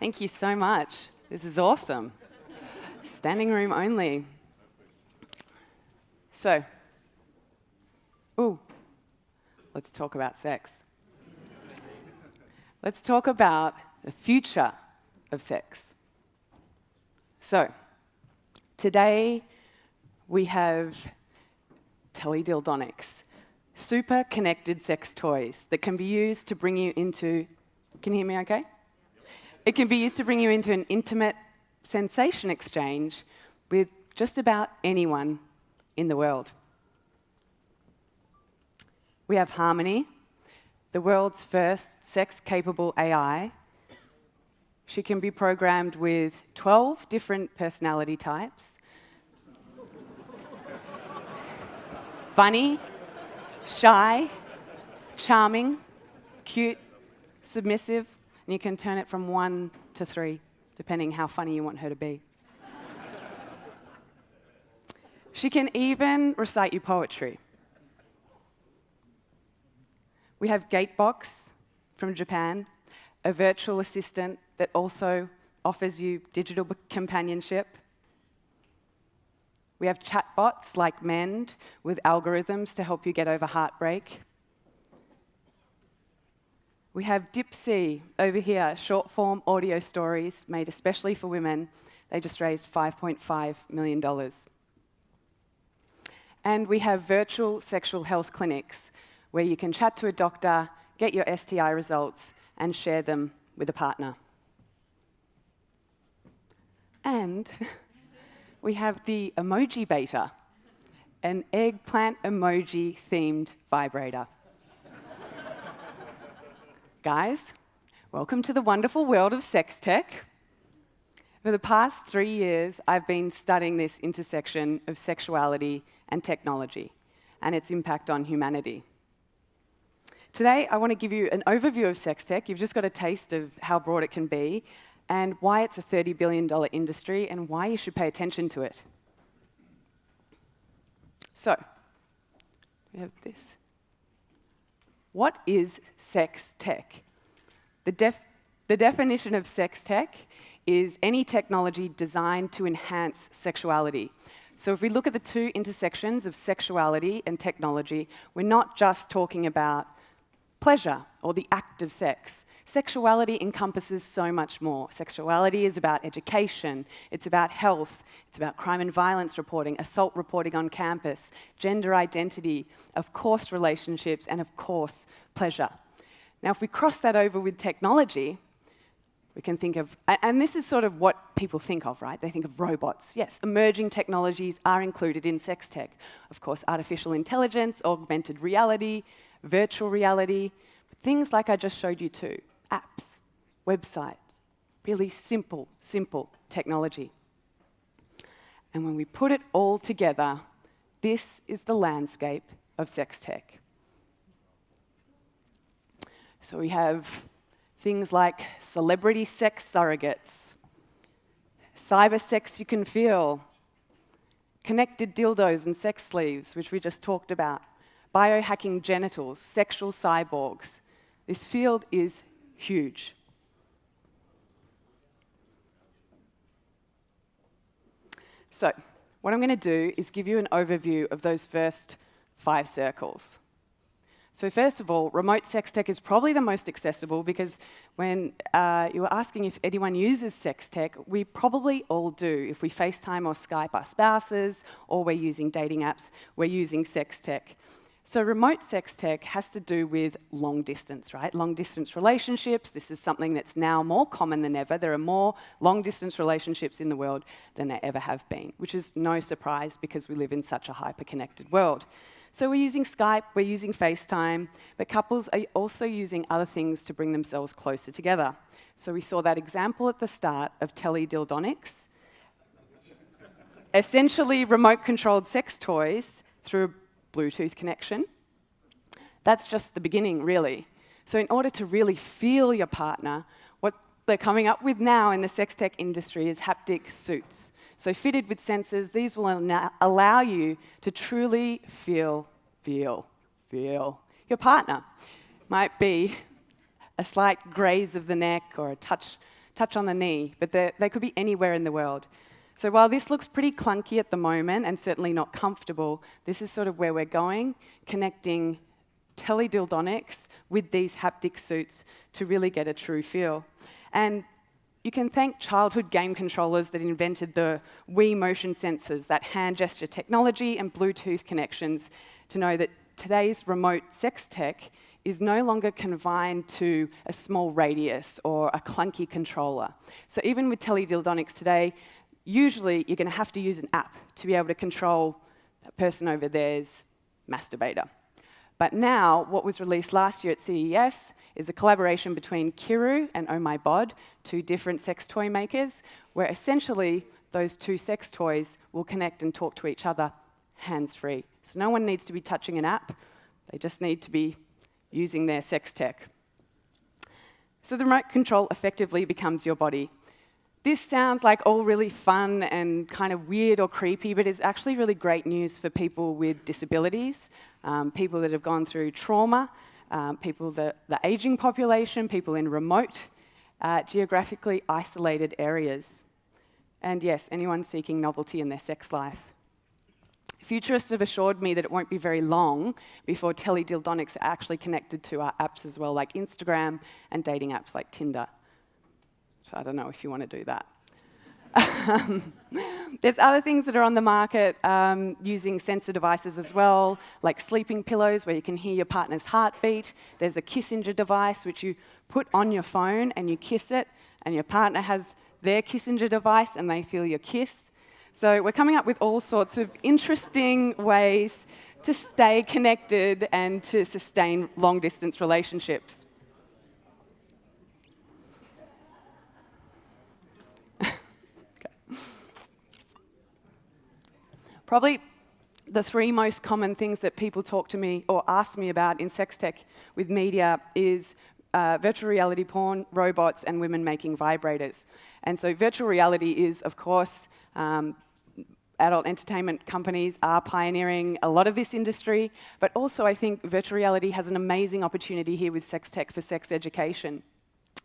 Thank you so much. This is awesome. Standing room only. So, let's talk about sex. Let's talk about the future of sex. So, today we have teledildonics, super connected sex toys that can be used to bring you into, can you hear me okay? It can be used to bring you into an intimate sensation exchange with just about anyone in the world. We have Harmony, the world's first sex-capable AI. She can be programmed with 12 different personality types. Funny, shy, charming, cute, submissive, and you can turn it from 1 to 3, depending how funny you want her to be. She can even recite you poetry. We have Gatebox from Japan, a virtual assistant that also offers you digital companionship. We have chatbots like Mend with algorithms to help you get over heartbreak. We have Dipsy over here, short-form audio stories made especially for women. They just raised $5.5 million. And we have virtual sexual health clinics where you can chat to a doctor, get your STI results, and share them with a partner. And we have the Emoji Beta, an eggplant emoji-themed vibrator. Guys, welcome to the wonderful world of Sextech. For the past 3 years, I've been studying this intersection of sexuality and technology and its impact on humanity. Today, I want to give you an overview of Sextech. You've just got a taste of how broad it can be and why it's a $30 billion industry and why you should pay attention to it. So, we have this. What is sex tech? The definition of sex tech is any technology designed to enhance sexuality. So if we look at the two intersections of sexuality and technology, we're not just talking about pleasure or the act of sex. Sexuality encompasses so much more. Sexuality is about education, it's about health, it's about crime and violence reporting, assault reporting on campus, gender identity, of course relationships, and of course pleasure. Now if we cross that over with technology, we can think of, and this is sort of what people think of, right? They think of robots. Yes, emerging technologies are included in sex tech. Of course, artificial intelligence, augmented reality, virtual reality, things like I just showed you too. Apps, websites, really simple technology. And when we put it all together, this is the landscape of sex tech. So we have things like celebrity sex surrogates, cyber sex you can feel, connected dildos and sex sleeves, which we just talked about, biohacking genitals, sexual cyborgs. This field is huge. So, what I'm going to do is give you an overview of those first 5 circles. So first of all, remote sex tech is probably the most accessible because when you were asking if anyone uses sex tech, we probably all do. If we FaceTime or Skype our spouses or we're using dating apps, we're using sex tech. So remote sex tech has to do with long distance, right? Long distance relationships. This is something that's now more common than ever. There are more long distance relationships in the world than there ever have been, which is no surprise because we live in such a hyper-connected world. So we're using Skype, we're using FaceTime, but couples are also using other things to bring themselves closer together. So we saw that example at the start of teledildonics. Essentially remote-controlled sex toys through a Bluetooth connection. That's just the beginning, really. So in order to really feel your partner, what they're coming up with now in the sex tech industry is haptic suits. So fitted with sensors, these will allow you to truly feel your partner. might be a slight graze of the neck or a touch on the knee, but they could be anywhere in the world. So while this looks pretty clunky at the moment and certainly not comfortable, this is sort of where we're going, connecting teledildonics with these haptic suits to really get a true feel. And you can thank childhood game controllers that invented the Wii motion sensors, that hand gesture technology and Bluetooth connections, to know that today's remote sex tech is no longer confined to a small radius or a clunky controller. So even with teledildonics today, usually you're going to have to use an app to be able to control that person over there's masturbator. But now, what was released last year at CES is a collaboration between Kiru and Oh My Bod, two different sex toy makers, where essentially those two sex toys will connect and talk to each other hands-free. So no one needs to be touching an app, they just need to be using their sex tech. So the remote control effectively becomes your body. This sounds like all really fun and kind of weird or creepy, but it's actually really great news for people with disabilities, people that have gone through trauma, the aging population, people in remote, geographically isolated areas. And yes, anyone seeking novelty in their sex life. Futurists have assured me that it won't be very long before teledildonics are actually connected to our apps as well, like Instagram and dating apps like Tinder. So I don't know if you want to do that. There's other things that are on the market using sensor devices as well, like sleeping pillows where you can hear your partner's heartbeat. There's a Kissinger device which you put on your phone and you kiss it, and your partner has their Kissinger device and they feel your kiss. So we're coming up with all sorts of interesting ways to stay connected and to sustain long-distance relationships. Probably the three most common things that people talk to me or ask me about in sex tech with media is virtual reality porn, robots, and women making vibrators. And so virtual reality is, of course, adult entertainment companies are pioneering a lot of this industry, but also I think virtual reality has an amazing opportunity here with sex tech for sex education.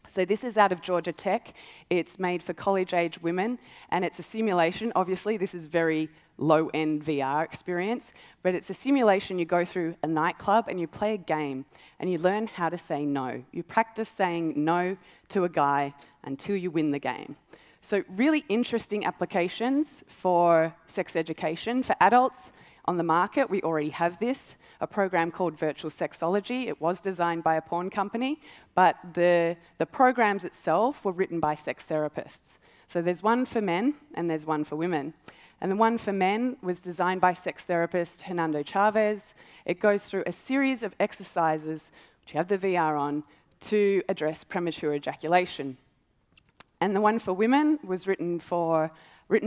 So this is out of Georgia Tech. It's made for college-age women, and it's a simulation. Obviously, this is very low-end VR experience, but it's a simulation. You go through a nightclub and you play a game, and you learn how to say no. You practice saying no to a guy until you win the game. So really interesting applications for sex education. For adults on the market, we already have this, a program called Virtual Sexology. It was designed by a porn company, but the programs itself were written by sex therapists. So there's one for men and there's one for women. And the one for men was designed by sex therapist Hernando Chavez. It goes through a series of exercises, which you have the VR on, to address premature ejaculation. And the one for women was written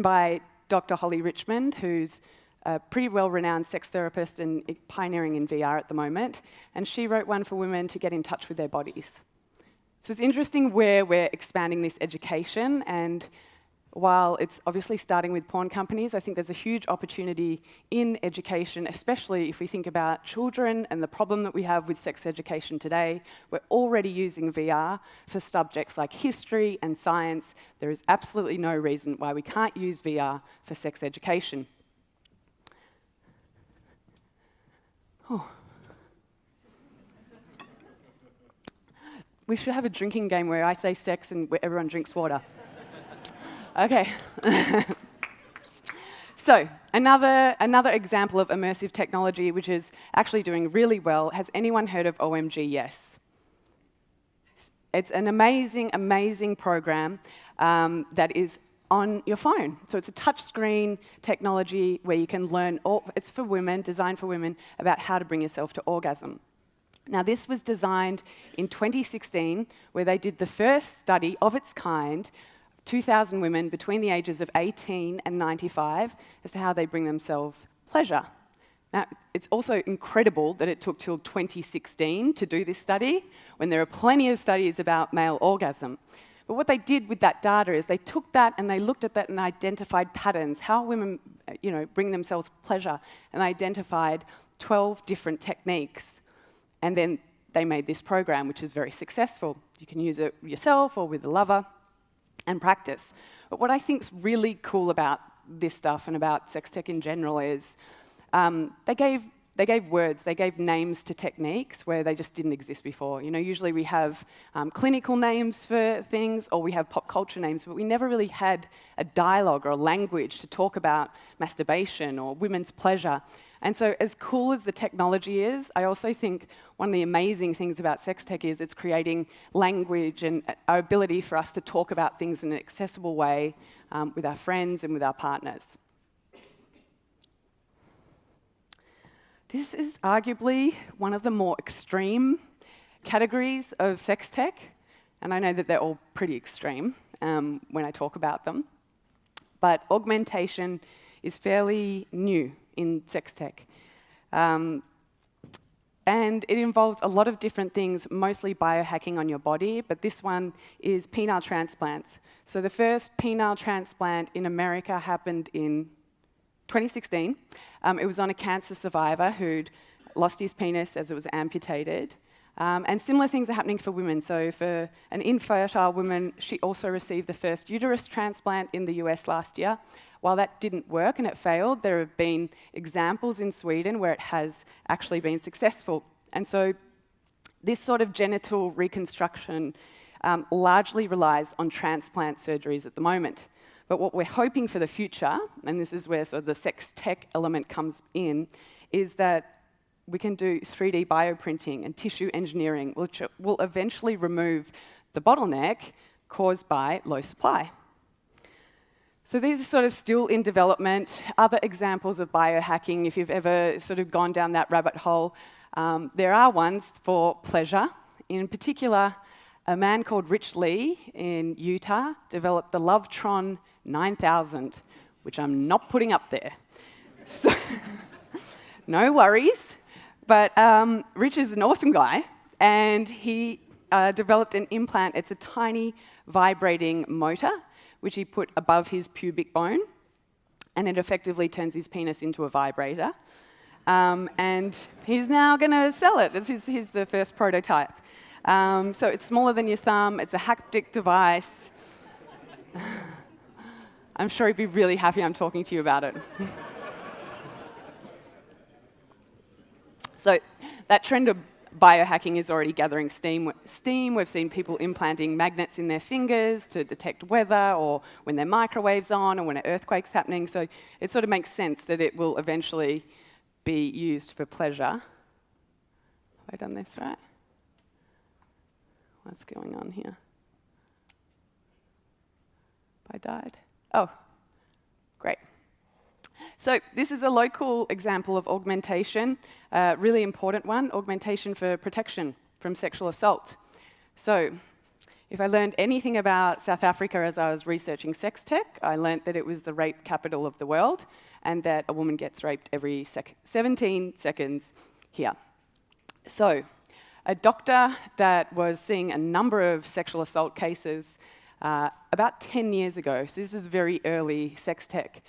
by Dr. Holly Richmond, who's a pretty well-renowned sex therapist and pioneering in VR at the moment. And she wrote one for women to get in touch with their bodies. So it's interesting where we're expanding this education, and while it's obviously starting with porn companies, I think there's a huge opportunity in education, especially if we think about children and the problem that we have with sex education today. We're already using VR for subjects like history and science. There is absolutely no reason why we can't use VR for sex education. Oh. We should have a drinking game where I say sex and where everyone drinks water. Okay. So another example of immersive technology which is actually doing really well. Has anyone heard of OMG Yes? It's an amazing, amazing program that is on your phone. So it's a touchscreen technology where you can learn, it's for women, designed for women, about how to bring yourself to orgasm. Now this was designed in 2016 where they did the first study of its kind, 2,000 women between the ages of 18 and 95 as to how they bring themselves pleasure. Now, it's also incredible that it took till 2016 to do this study, when there are plenty of studies about male orgasm. But what they did with that data is they took that and they looked at that and identified patterns, how women bring themselves pleasure, and they identified 12 different techniques. And then they made this program, which is very successful. You can use it yourself or with a lover and practice. But what I think's really cool about this stuff and about sex tech in general is they gave words, they gave names to techniques where they just didn't exist before. You know, usually we have clinical names for things or we have pop culture names, but we never really had a dialogue or a language to talk about masturbation or women's pleasure. And so as cool as the technology is, I also think one of the amazing things about sex tech is it's creating language and our ability for us to talk about things in an accessible way with our friends and with our partners. This is arguably one of the more extreme categories of sex tech, and I know that they're all pretty extreme when I talk about them. But augmentation is fairly new in sex tech. And it involves a lot of different things, mostly biohacking on your body, but this one is penile transplants. So the first penile transplant in America happened in 2016. It was on a cancer survivor who'd lost his penis as it was amputated. And similar things are happening for women. So for an infertile woman, she also received the first uterus transplant in the US last year. While that didn't work and it failed, there have been examples in Sweden where it has actually been successful. And so this sort of genital reconstruction largely relies on transplant surgeries at the moment. But what we're hoping for the future, and this is where sort of the sex tech element comes in, is that we can do 3D bioprinting and tissue engineering, which will eventually remove the bottleneck caused by low supply. So these are sort of still in development. Other examples of biohacking, if you've ever sort of gone down that rabbit hole, there are ones for pleasure. In particular, a man called Rich Lee in Utah developed the Lovetron 9000, which I'm not putting up there. So no worries. But Rich is an awesome guy, and he developed an implant. It's a tiny vibrating motor, which he put above his pubic bone, and it effectively turns his penis into a vibrator. And he's now going to sell it. This is his first prototype. So it's smaller than your thumb. It's a haptic device. I'm sure he'd be really happy I'm talking to you about it. So that trend of biohacking is already gathering steam. We've seen people implanting magnets in their fingers to detect weather or when their microwave's on or when an earthquake's happening. So it sort of makes sense that it will eventually be used for pleasure. Have I done this right? What's going on here? I died. Oh, great. So this is a local example of augmentation, a really important one, augmentation for protection from sexual assault. So if I learned anything about South Africa as I was researching sex tech, I learned that it was the rape capital of the world and that a woman gets raped every 17 seconds here. So a doctor that was seeing a number of sexual assault cases about 10 years ago, so this is very early sex tech,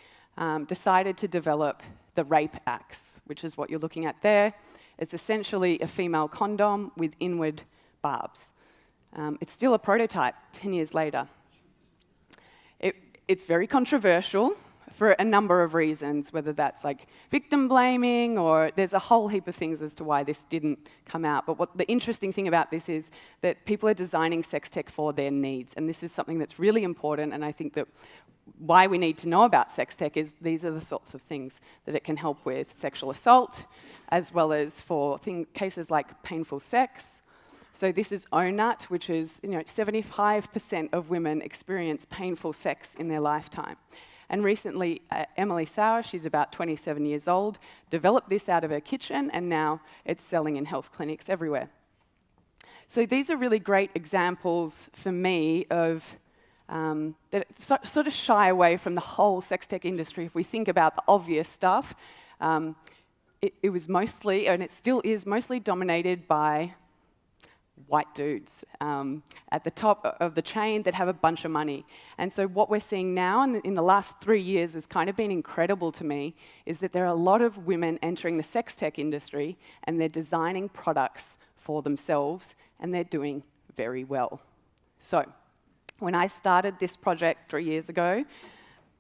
decided to develop the Rape Axe, which is what you're looking at there. It's essentially a female condom with inward barbs. It's still a prototype 10 years later. It's very controversial for a number of reasons, whether that's like victim blaming or there's a whole heap of things as to why this didn't come out. But what the interesting thing about this is that people are designing sex tech for their needs, and this is something that's really important, and I think that why we need to know about sex tech is these are the sorts of things that it can help with sexual assault, as well as for cases like painful sex. So this is ONUT, which is 75% of women experience painful sex in their lifetime. And recently, Emily Sauer, she's about 27 years old, developed this out of her kitchen, and now it's selling in health clinics everywhere. So these are really great examples for me of that sort of shy away from the whole sex tech industry. If we think about the obvious stuff, it was mostly, and it still is, mostly dominated by white dudes at the top of the chain that have a bunch of money. And so what we're seeing now in the last 3 years has kind of been incredible to me, is that there are a lot of women entering the sex tech industry and they're designing products for themselves, and they're doing very well. So, when I started this project 3 years ago,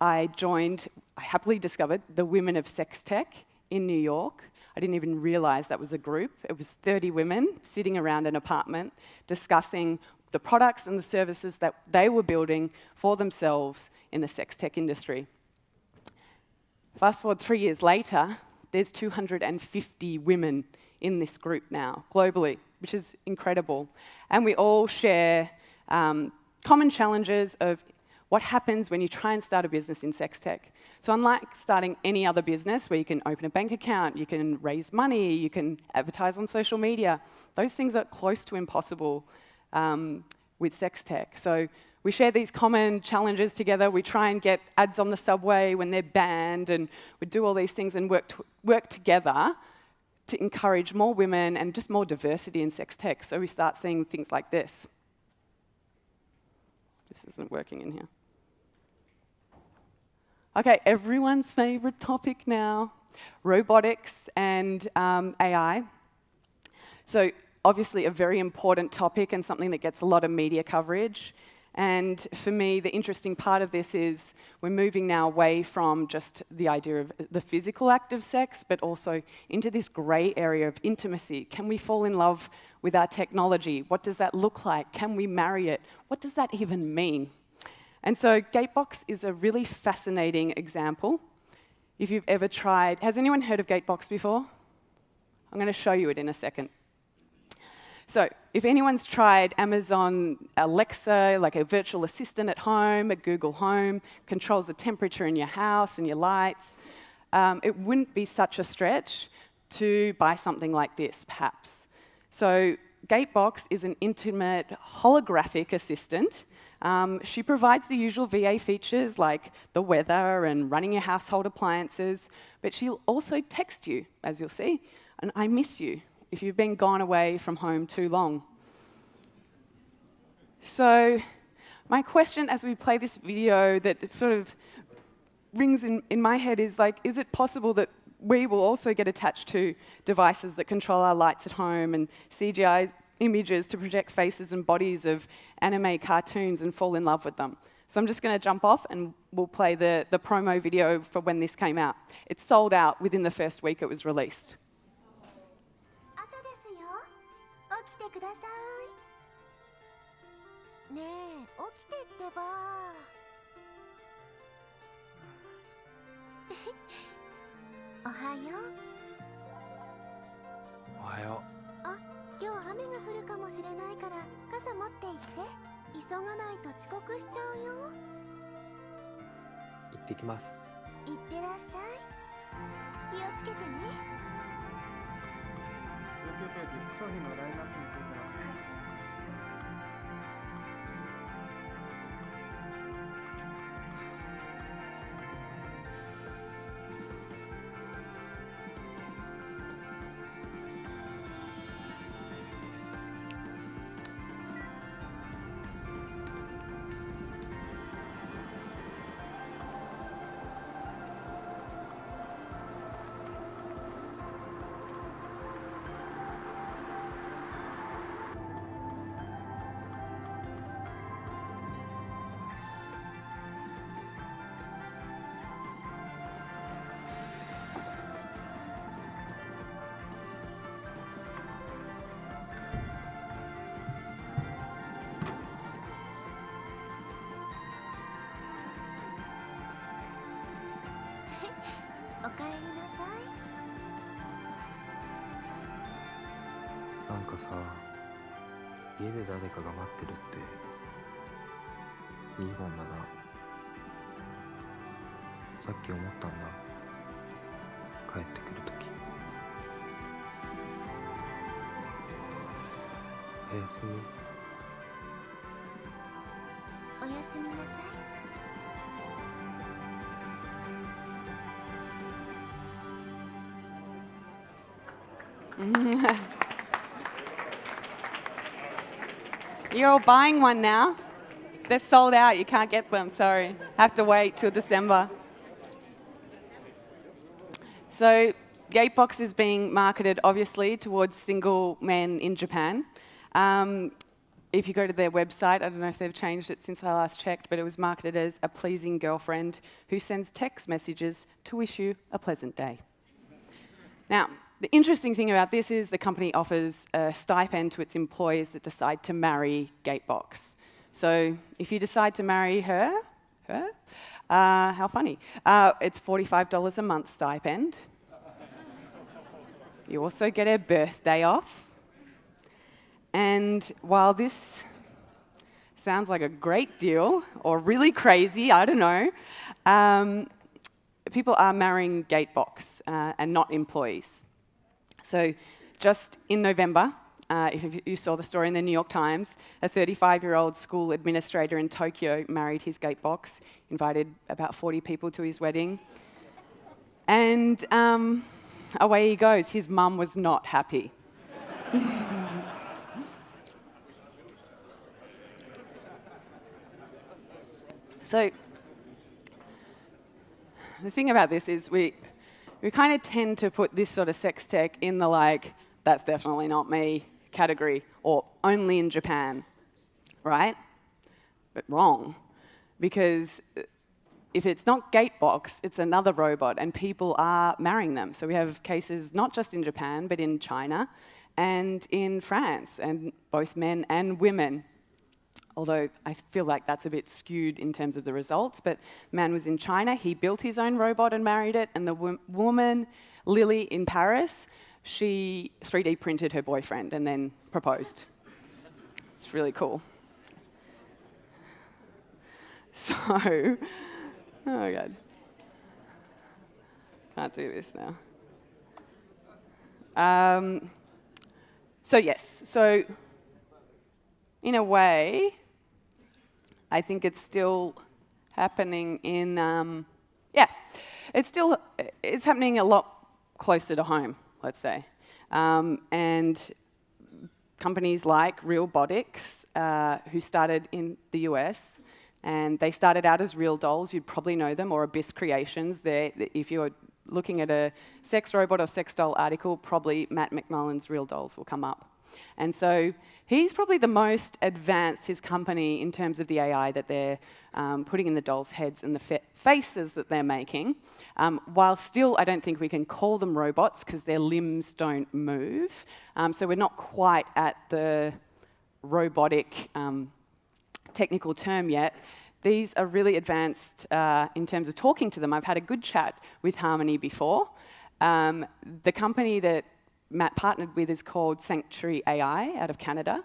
I happily discovered the Women of Sextech in New York. I didn't even realize that was a group. It was 30 women sitting around an apartment discussing the products and the services that they were building for themselves in the sex tech industry. Fast forward 3 years later, there's 250 women in this group now, globally, which is incredible. And we all share common challenges of what happens when you try and start a business in sex tech. So unlike starting any other business where you can open a bank account, you can raise money, you can advertise on social media, those things are close to impossible with sex tech. So we share these common challenges together. We try and get ads on the subway when they're banned, and we do all these things and work together to encourage more women and just more diversity in sex tech. So we start seeing things like this. This isn't working in here. Okay, everyone's favorite topic now, robotics and AI. So obviously a very important topic and something that gets a lot of media coverage. And for me, the interesting part of this is we're moving now away from just the idea of the physical act of sex, but also into this grey area of intimacy. Can we fall in love with our technology? What does that look like? Can we marry it? What does that even mean? And so Gatebox is a really fascinating example. If you've ever tried, has anyone heard of Gatebox before? I'm going to show you it in a second. So if anyone's tried Amazon Alexa, like a virtual assistant at home, a Google Home, controls the temperature in your house and your lights, it wouldn't be such a stretch to buy something like this, perhaps. So Gatebox is an intimate holographic assistant. She provides the usual VA features like the weather and running your household appliances, but she'll also text you, as you'll see, and I miss you, if you've been gone away from home too long. So my question as we play this video that it sort of rings in my head is like, is it possible that we will also get attached to devices that control our lights at home and CGI images to project faces and bodies of anime cartoons and fall in love with them? So I'm just going to jump off and we'll play the promo video for when this came out. It's sold out within the first week it was released. 起きてください。ねえ、起きてってば。おはよう。おはよう。あ、今日雨が降るかもしれないから傘持って行って。急がないと遅刻しちゃうよ。行ってきます。行ってらっしゃい。気をつけてね。 商品のラインナップについては おかえりなさい。なんかさ、家で誰かが待ってるっていいもんだな。さっき思ったんだ。帰ってくるとき。おやすみ。おやすみなさい。 You're all buying one now. They're sold out. You can't get them. Sorry. Have to wait till December. So Gatebox is being marketed, obviously, towards single men in Japan. If you go to their website, I don't know if they've changed it since I last checked, but it was marketed as a pleasing girlfriend who sends text messages to wish you a pleasant day. Now, the interesting thing about this is the company offers a stipend to its employees that decide to marry Gatebox. So if you decide to marry her, how funny. It's $45 a month stipend. You also get a birthday off. And while this sounds like a great deal, or really crazy, I don't know, people are marrying Gatebox and not employees. So just in November, if you saw the story in the New York Times, a 35-year-old school administrator in Tokyo married his Gatebox, invited about 40 people to his wedding. And away he goes. His mum was not happy. So the thing about this is we kind of tend to put this sort of sex tech in the like, that's definitely not me category, or only in Japan, right? But wrong, because if it's not Gatebox, it's another robot, and people are marrying them. So we have cases not just in Japan, but in China and in France, and both men and women. Although I feel like that's a bit skewed in terms of the results, but the man was in China, he built his own robot and married it, and the woman, Lily in Paris, she 3D printed her boyfriend and then proposed. It's really cool. So, oh my God. Can't do this now. So yes, so in a way, I think it's still happening in, it's happening a lot closer to home, let's say. And companies like Robotics, who started in the US, and they started out as Real Dolls, you'd probably know them, or Abyss Creations. If you're looking at a sex robot or sex doll article, probably Matt McMullen's Real Dolls will come up. And so he's probably the most advanced, his company, in terms of the AI that they're putting in the dolls' heads and the faces that they're making. While still, I don't think we can call them robots because their limbs don't move. So we're not quite at the robotic technical term yet. These are really advanced in terms of talking to them. I've had a good chat with Harmony before. The company that Matt partnered with is called Sanctuary AI out of Canada.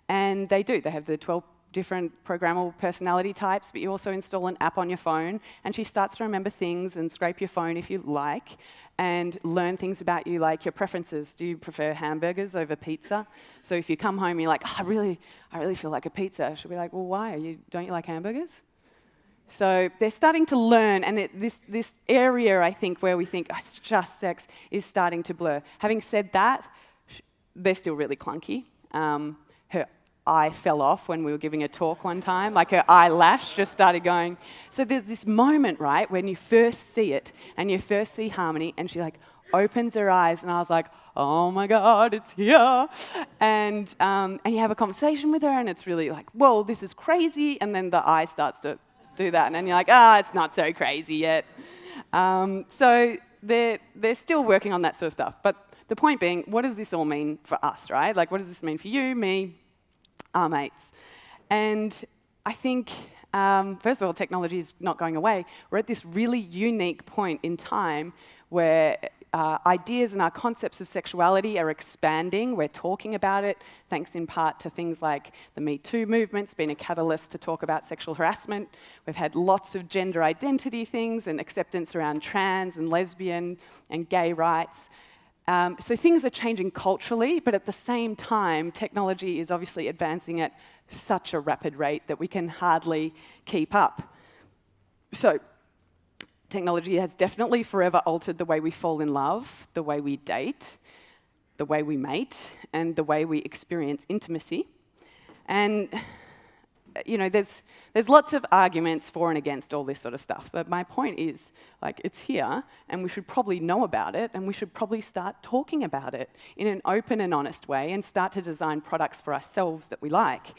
And they have the 12 different programmable personality types, but you also install an app on your phone, and she starts to remember things and scrape your phone if you like, and learn things about you, like your preferences. Do you prefer hamburgers over pizza? So if you come home and you're like, oh, I really feel like a pizza, she'll be like, well, why? Don't you like hamburgers? So they're starting to learn, and this area, I think, where we think, oh, it's just sex, is starting to blur. Having said that, they're still really clunky. Her eye fell off when we were giving a talk one time, like her eyelash just started going. So there's this moment, right, when you first see it, and you first see Harmony, and she like opens her eyes, and I was like, oh my God, it's here. And you have a conversation with her, and it's really like, whoa, this is crazy, and then the eye starts to do that, and then you're like, it's not so crazy yet. So they're still working on that sort of stuff. But the point being, what does this all mean for us, right? Like, what does this mean for you, me, our mates? And I think, first of all, technology is not going away. We're at this really unique point in time where ideas and our concepts of sexuality are expanding. We're talking about it, thanks in part to things like the Me Too movement's been a catalyst to talk about sexual harassment. We've had lots of gender identity things and acceptance around trans and lesbian and gay rights. So things are changing culturally, but at the same time, technology is obviously advancing at such a rapid rate that we can hardly keep up. So technology has definitely forever altered the way we fall in love, the way we date, the way we mate, and the way we experience intimacy. And there's lots of arguments for and against all this sort of stuff. But my point is, like, it's here, and we should probably know about it, and we should probably start talking about it in an open and honest way and start to design products for ourselves that we like.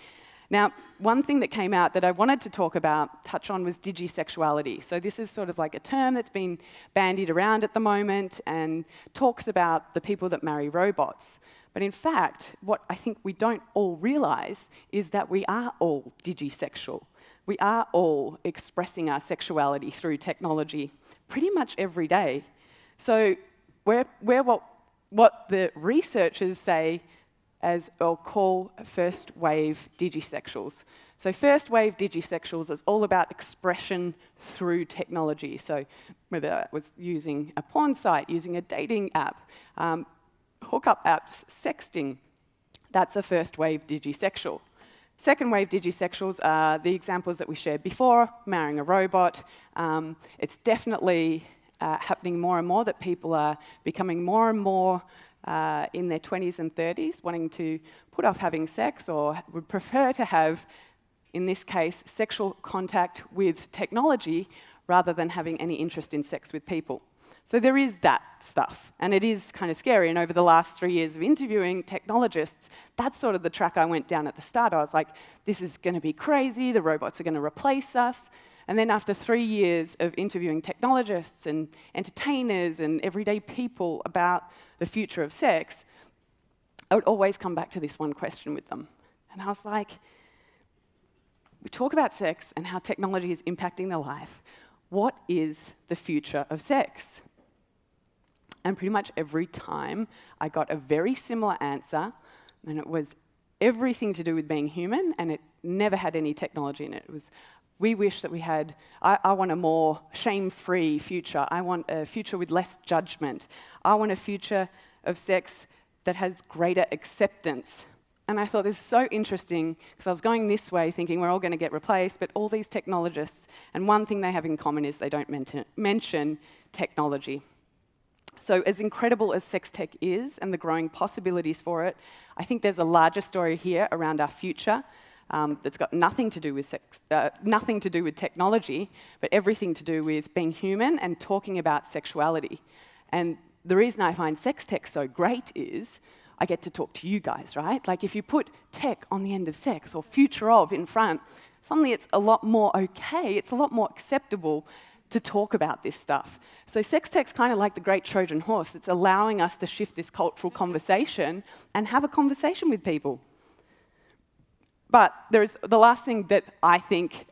Now, one thing that came out that I wanted to touch on was digisexuality. So this is sort of like a term that's been bandied around at the moment and talks about the people that marry robots. But in fact, what I think we don't all realize is that we are all digisexual. We are all expressing our sexuality through technology pretty much every day. So we're what the researchers say as or call first wave digisexuals. So first wave digisexuals is all about expression through technology. So whether that was using a porn site, using a dating app, hookup apps, sexting, that's a first wave digisexual. Second wave digisexuals are the examples that we shared before, marrying a robot. It's definitely happening more and more that people are becoming more and more in their 20s and 30s, wanting to put off having sex or would prefer to have, in this case, sexual contact with technology rather than having any interest in sex with people. So there is that stuff, and it is kind of scary. And over the last 3 years of interviewing technologists, that's sort of the track I went down at the start. I was like, this is going to be crazy, the robots are going to replace us. And then after 3 years of interviewing technologists and entertainers and everyday people about the future of sex, I would always come back to this one question with them. And I was like, we talk about sex and how technology is impacting their life. What is the future of sex? And pretty much every time I got a very similar answer, and it was everything to do with being human, and it never had any technology in it. It was, we wish that we had, I want a more shame-free future. I want a future with less judgment. I want a future of sex that has greater acceptance. And I thought this is so interesting, because I was going this way thinking we're all going to get replaced, but all these technologists, and one thing they have in common is they don't mention technology. So as incredible as sex tech is and the growing possibilities for it, I think there's a larger story here around our future that's got nothing to do with nothing to do with technology, but everything to do with being human and talking about sexuality. And the reason I find sex tech so great is I get to talk to you guys, right? Like if you put tech on the end of sex or future of in front, suddenly it's a lot more okay, it's a lot more acceptable to talk about this stuff. So sex tech's kind of like the great Trojan horse. It's allowing us to shift this cultural conversation and have a conversation with people. But there's the last thing that I think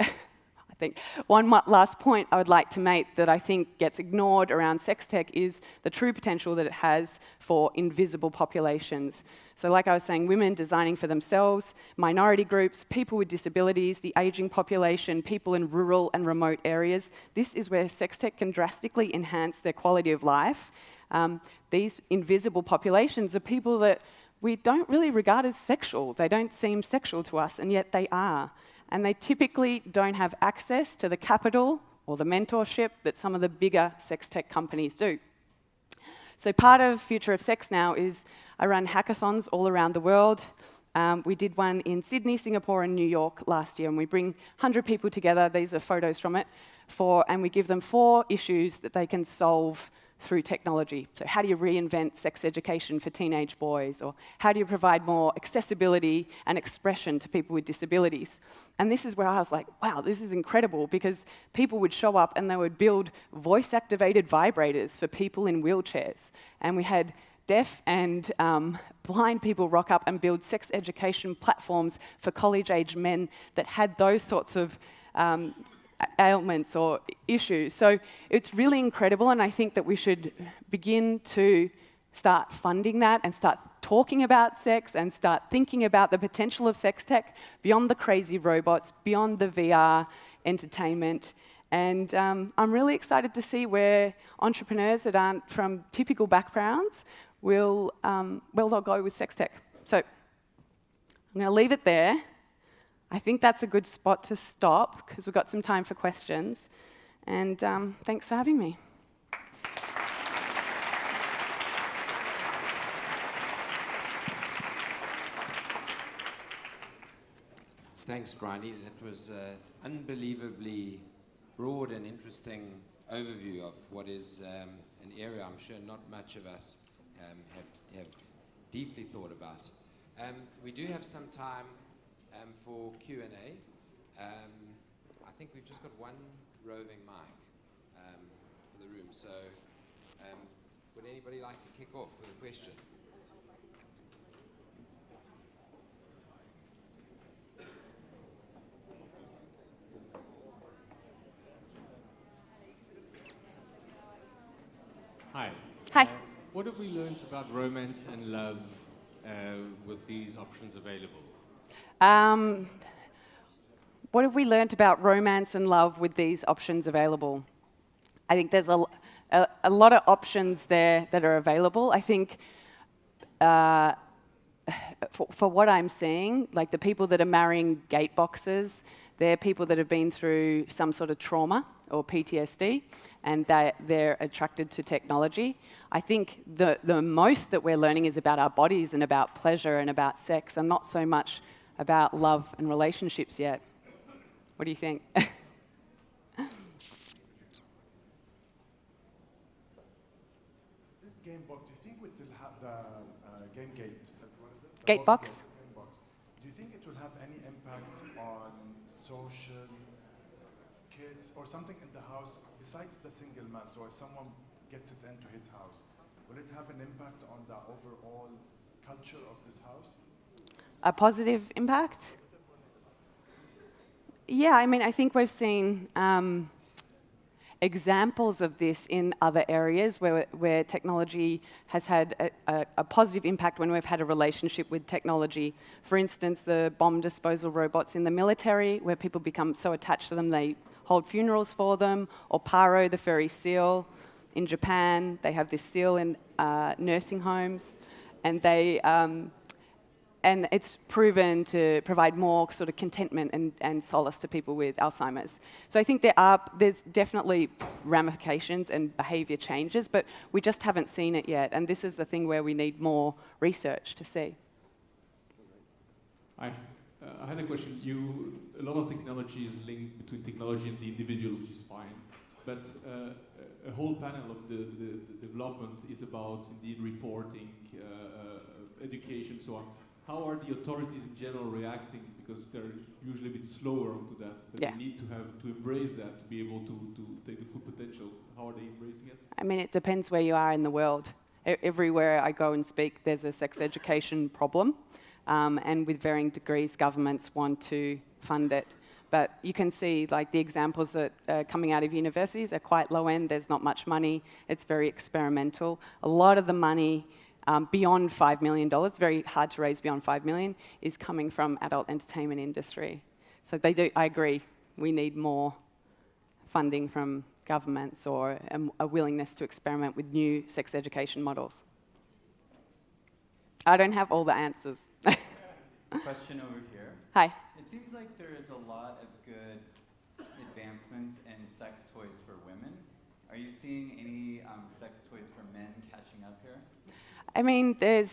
one last point I would like to make that I think gets ignored around sex tech is the true potential that it has for invisible populations. So like I was saying, women designing for themselves, minority groups, people with disabilities, the aging population, people in rural and remote areas. This is where sex tech can drastically enhance their quality of life. These invisible populations are people that we don't really regard as sexual. They don't seem sexual to us, and yet they are. And they typically don't have access to the capital or the mentorship that some of the bigger sex tech companies do. So part of Future of Sex now is I run hackathons all around the world. We did one in Sydney, Singapore, and New York last year, and we bring 100 people together, these are photos from it, and we give them 4 issues that they can solve through technology. So how do you reinvent sex education for teenage boys? Or how do you provide more accessibility and expression to people with disabilities? And this is where I was like, wow, this is incredible, because people would show up and they would build voice-activated vibrators for people in wheelchairs. And we had deaf and blind people rock up and build sex education platforms for college-age men that had those sorts of ailments or issues. So it's really incredible, and I think that we should begin to start funding that and start talking about sex and start thinking about the potential of sex tech beyond the crazy robots, beyond the VR entertainment. And I'm really excited to see where entrepreneurs that aren't from typical backgrounds will they'll go with sex tech. So I'm going to leave it there. I think that's a good spot to stop, because we've got some time for questions. And thanks for having me. Thanks, Bryony. That was an unbelievably broad and interesting overview of what is an area I'm sure not much of us have deeply thought about. We do have some time for Q&A. I think we've just got one roving mic for the room. So would anybody like to kick off with a question? Hi. Hi. What have we learned about romance and love with these options available? What have we learnt about romance and love with these options available? I think there's a lot of options there that are available. I think for what I'm seeing, like the people that are marrying gate boxes, they're people that have been through some sort of trauma or PTSD, and they're attracted to technology. I think the most that we're learning is about our bodies and about pleasure and about sex, and not so much about love and relationships yet. What do you think? This game box, do you think it will have the game gate? What is it? The Gate box? Game box. Do you think it will have any impact on social kids or something in the house besides the single man? So if someone gets it into his house, will it have an impact on the overall culture of this house? A positive impact? Yeah, I mean, I think we've seen examples of this in other areas where technology has had a positive impact when we've had a relationship with technology. For instance, the bomb disposal robots in the military, where people become so attached to them they hold funerals for them, or Paro, the fairy seal. In Japan, they have this seal in nursing homes, and and it's proven to provide more sort of contentment and solace to people with Alzheimer's. So I think there's definitely ramifications and behaviour changes, but we just haven't seen it yet. And this is the thing where we need more research to see. I had a question. A lot of technology is linked between technology and the individual, which is fine. But a whole panel of the development is about indeed reporting, education, so on. How are the authorities in general reacting? Because they're usually a bit slower onto that, but Yeah. they need to embrace that to be able to take the full potential. How are they embracing it? I mean, it depends where you are in the world. Everywhere I go and speak, there's a sex education problem, and with varying degrees, governments want to fund it. But you can see, like, the examples that are coming out of universities are quite low end. There's not much money. It's very experimental. A lot of the money beyond $5 million, very hard to raise beyond $5 million, is coming from adult entertainment industry. So I agree, we need more funding from governments or a willingness to experiment with new sex education models. I don't have all the answers. Question over here. Hi. It seems like there is a lot of good advancements in sex toys for women. Are you seeing any sex toys for men catching up here? I mean, there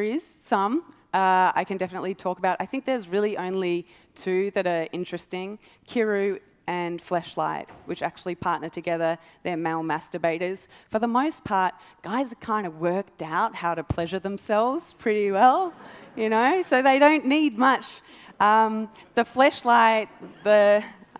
is some I can definitely talk about. I think there's really only two that are interesting, Kiru and Fleshlight, which actually partner together. They're male masturbators. For the most part, guys are kind of worked out how to pleasure themselves pretty well, you know, so they don't need much. The Fleshlight,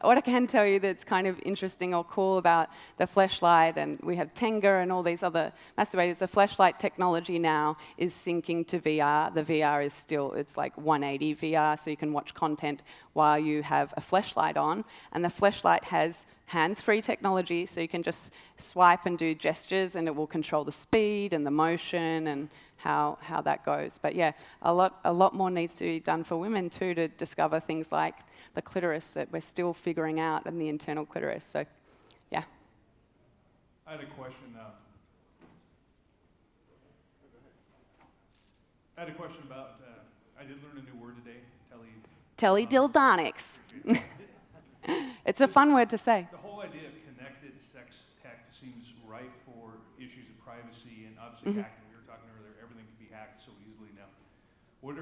what I can tell you that's kind of interesting or cool about the Fleshlight, and we have Tenga and all these other masturbators, the Fleshlight technology now is syncing to VR. The VR is still, it's like 180 VR, so you can watch content while you have a Fleshlight on. And the Fleshlight has hands-free technology, so you can just swipe and do gestures, and it will control the speed and the motion and how that goes. But yeah, a lot more needs to be done for women too, to discover things like the clitoris that we're still figuring out, and the internal clitoris. So, yeah. I had a question. About. I did learn a new word today. Teledildonics. It's a fun word to say. The whole idea of connected sex tech seems ripe for issues of privacy and obviously hacking. We were talking earlier, everything can be hacked so easily now. Are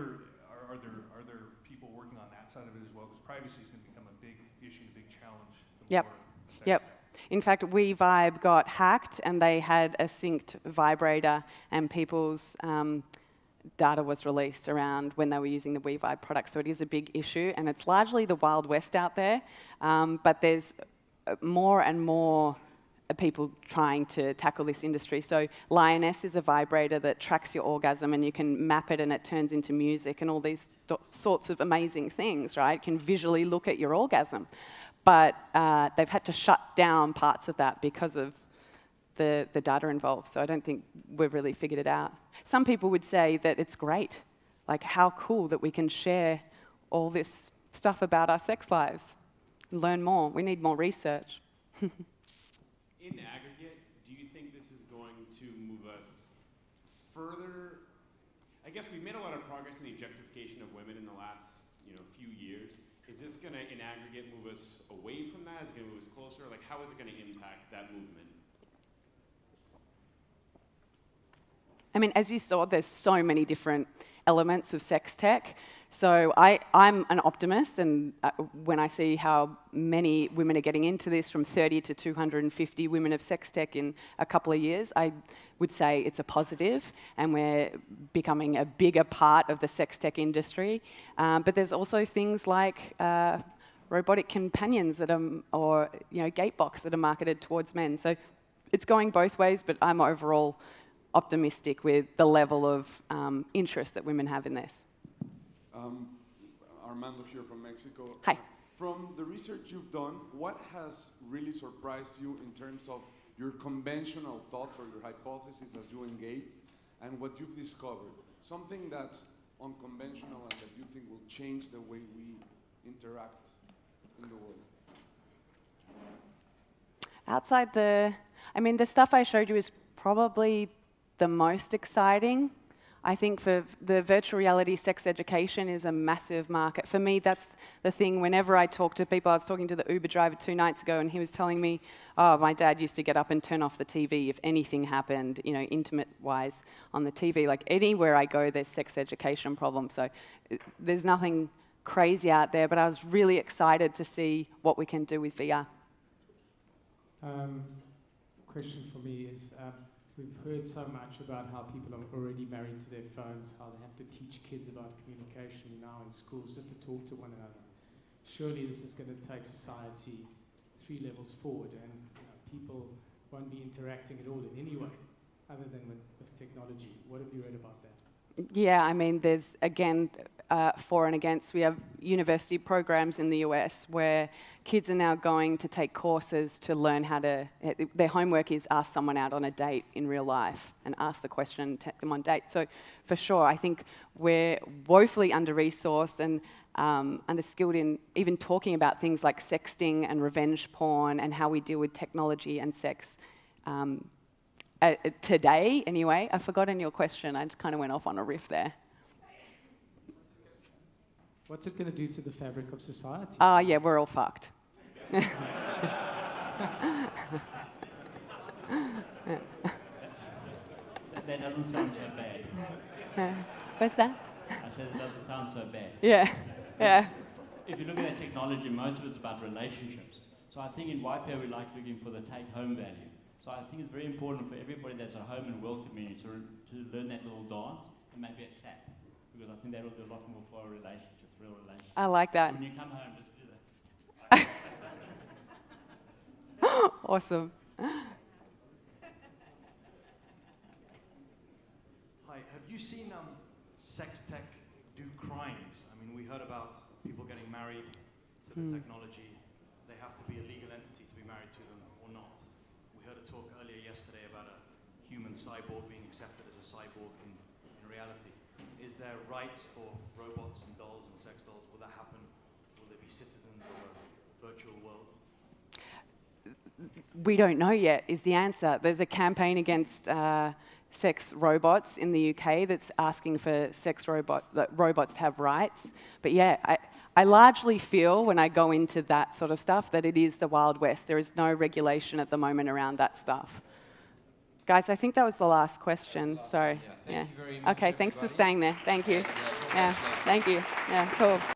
there people working on that side of it as well? Because privacy is going to become a big issue, a big challenge. The Yep. more sex Yep. tech. In fact, WeVibe got hacked and they had a synced vibrator and people's data was released around when they were using the WeVibe product. So it is a big issue and it's largely the Wild West out there. But there's more and more people trying to tackle this industry. So Lioness is a vibrator that tracks your orgasm and you can map it and it turns into music and all these sorts of amazing things, right? You can visually look at your orgasm. But they've had to shut down parts of that because of the data involved. So I don't think we've really figured it out. Some people would say that it's great. Like, how cool that we can share all this stuff about our sex lives. Learn more. We need more research. In aggregate, do you think this is going to move us further? I guess we've made a lot of progress in the objectification of women in the last few years. Is this going to, in aggregate, move us away from that? Is it going to move us closer? Like, how is it going to impact that movement? I mean, as you saw, there's so many different elements of sex tech. So I'm an optimist, and when I see how many women are getting into this, from 30 to 250 women of sex tech in a couple of years, I would say it's a positive, and we're becoming a bigger part of the sex tech industry. But there's also things like robotic companions that are, or gatebox that are marketed towards men. So it's going both ways, but I'm overall optimistic with the level of interest that women have in this. Armando here from Mexico. Hi. From the research you've done, what has really surprised you in terms of your conventional thoughts or your hypothesis as you engaged and what you've discovered? Something that's unconventional and that you think will change the way we interact in the world? Outside the stuff I showed you is probably the most exciting. I think for the virtual reality sex education is a massive market. For me, that's the thing. Whenever I talk to people, I was talking to the Uber driver 2 nights ago, and he was telling me, oh, my dad used to get up and turn off the TV if anything happened, intimate-wise on the TV. Like, anywhere I go, there's sex education problems. So there's nothing crazy out there, but I was really excited to see what we can do with VR. Question for me is, we've heard so much about how people are already married to their phones, how they have to teach kids about communication now in schools just to talk to one another. Surely this is going to take society 3 levels forward, and people won't be interacting at all in any way other than with technology. What have you read about that? Yeah, I mean, there's, again, for and against. We have university programs in the US where kids are now going to take courses to learn how to, their homework is ask someone out on a date in real life and ask the question, take them on date. So for sure, I think we're woefully under-resourced and under-skilled in even talking about things like sexting and revenge porn and how we deal with technology and sex. Today, anyway. I've forgotten your question. I just kind of went off on a riff there. What's it going to do to the fabric of society? Yeah, we're all fucked. That doesn't sound so bad. What's that? I said it doesn't sound so bad. Yeah, yeah. If you look at technology, most of it's about relationships. So I think in YPO we like looking for the take-home value. So I think it's very important for everybody that's a home and welcoming to learn that little dance and maybe a clap, because I think that will do a lot more for our relationships, real relationships. I like that. When you come home, just do that. Awesome. Hi, have you seen Sextech do crimes? I mean, we heard about people getting married to the technology. They have to be a legal entity to be married to them or not. We heard a talk earlier yesterday about a human cyborg being accepted as a cyborg in reality. Is there rights for robots and dolls and sex dolls? Will that happen? Will they be citizens of a virtual world? We don't know yet, is the answer. There's a campaign against sex robots in the UK that's asking for robots to have rights. But yeah, I largely feel when I go into that sort of stuff that it is the Wild West. There is no regulation at the moment around that stuff. Guys, I think that was the last question. Sorry. Thank you very much, Okay, thanks for staying there. Thank you. Yeah, thank you. Yeah, cool.